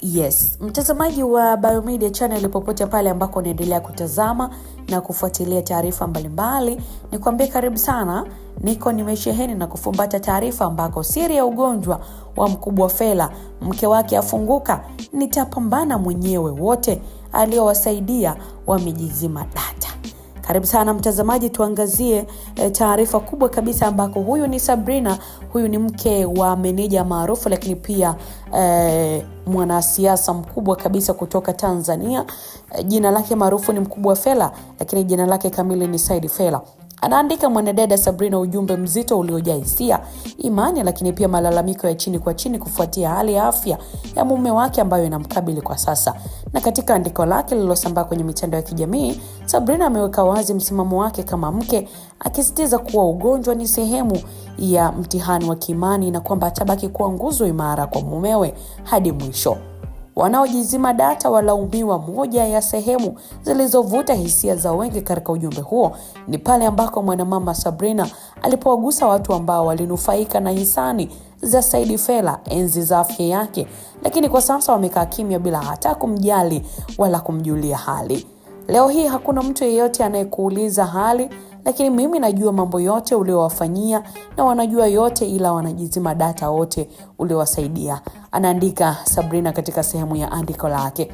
Yes, mtazamaji wa Biomedia Channel popote pale ambako unaendelea kutazama na kufuatilia taarifa mbalimbali, nikwambie karibu sana. Niko nimesheheni na kufumbata taarifa ambako siri ya ugonjwa wa Mkubwa Fella, mke wake afunguka, nitapambana mwenyewe, wote aliowasaidia wamejizima data. Karibu sana mtazamaji, tuangazie taarifa kubwa kabisa ambako huyu ni Sabrina. Huyu ni mke wa meneja maarufu lakini pia mwanasiasa mkubwa kabisa kutoka Tanzania. Jina lake maarufu ni Mkubwa Fella, lakini jina lake kamili ni Said Fella. Anaandika mwanadada Sabrina ujumbe mzito uliojaa hisia, imani, lakini pia malalamiko ya chini kwa chini kufuatia hali ya afya ya mume wake ambayo inamkabili kwa sasa. Na katika andiko lake lililosambaa kwenye mitandao ya kijamii, Sabrina ameweka wazi msimamo wake kama mke, akisisitiza kuwa ugonjwa ni sehemu ya mtihani wa kiimani na kwamba atabaki kuwa nguzo imara kwa mumewe hadi mwisho. Wanaojizima data walaumiwa. Moja ya sehemu zilizovuta hisia za wengi katika ujumbe huo ni pale ambako mwanamama Sabrina alipowagusa watu ambao walinufaika na hisani za Said Fella enzi za afya yake, lakini kwa sasa wamekaa kimya bila hata kumjali wala kumjulia hali. Leo hii hakuna mtu yeyote anayekuuliza hali, lakini mimi najua mambo yote uliowafanyia na wanajua yote, ila wanajizima data wote uliowasaidia, anaandika Sabrina katika sehemu ya andiko lake.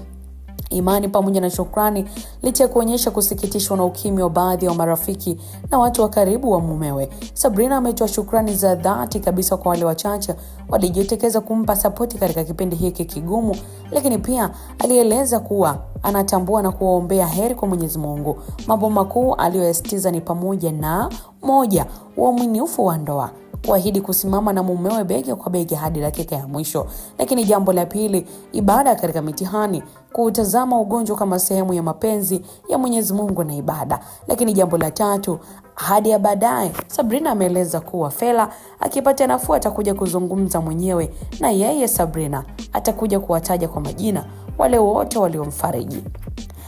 Imani pamoja na shukrani, licha kuonyesha kusikitishwa na ukimya wa baadhi ya marafiki na watu wa karibu wa mumewe. Sabrina ametoa shukrani za dhati kabisa kwa wale wachache walijitokeza kumpa sapoti katika kipindi hiki kigumu, lakini pia alieleza kuwa anatambua na kuwaombea heri kwa Mwenyezi Mungu. Mambo makuu aliyoyasitiza ni pamoja na: moja, uaminifu wa ndoa, kuahidi kusimama na mumewe bega kwa bega hadi dakika ya mwisho. Lakini jambo la pili, ibada katika mitihani, kutazama ugonjwa kama sehemu ya mapenzi ya Mwenyezi Mungu na ibada. Lakini jambo la tatu, hadi ya baadaye. Sabrina ameeleza kuwa Fella akipata nafuu atakuja kuzungumza mwenyewe na yeye. Sabrina atakuja kuwataja kwa majina wale wote waliomfariji.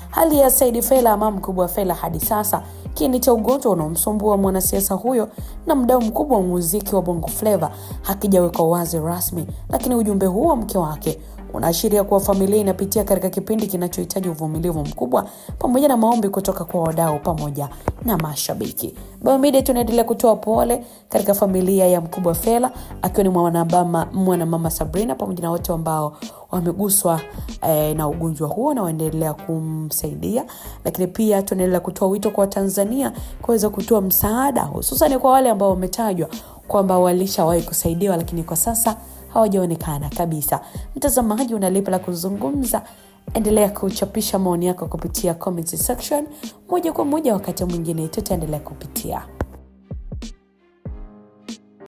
Hali ya Said Fella ama Mkubwa Fella hadi sasa, kiini cha ugonjwa unaomsumbua mwanasiasa huyo na mdau mkubwa wa muziki wa Bongo Flava, hakijawekwa wazi rasmi, lakini ujumbe huu wa mke wake unaashiria kuwa familia inapitia katika kipindi kinachohitaji uvumilivu mkubwa pamoja na maombi kutoka kwa wadau pamoja na mashabiki. Biomedia tunaendelea kutoa pole katika familia ya Mkubwa Fella, akiwa ni mwanamama Sabrina pamoja na wote ambao wameguswa na ugonjwa huo na waendelea kumsaidia. Lakini pia tunaendelea kutoa wito kwa Tanzania kuweza kutoa msaada, hususan kwa wale ambao wametajwa kwamba walishawahi kusaidiwa lakini kwa sasa hawajaonekana kabisa. Mtazamaji, unalipa la kuzungumza? Endelea kuchapisha maoni yako kupitia comment section moja kwa moja, wakati mwingine tutaendelea kupitia.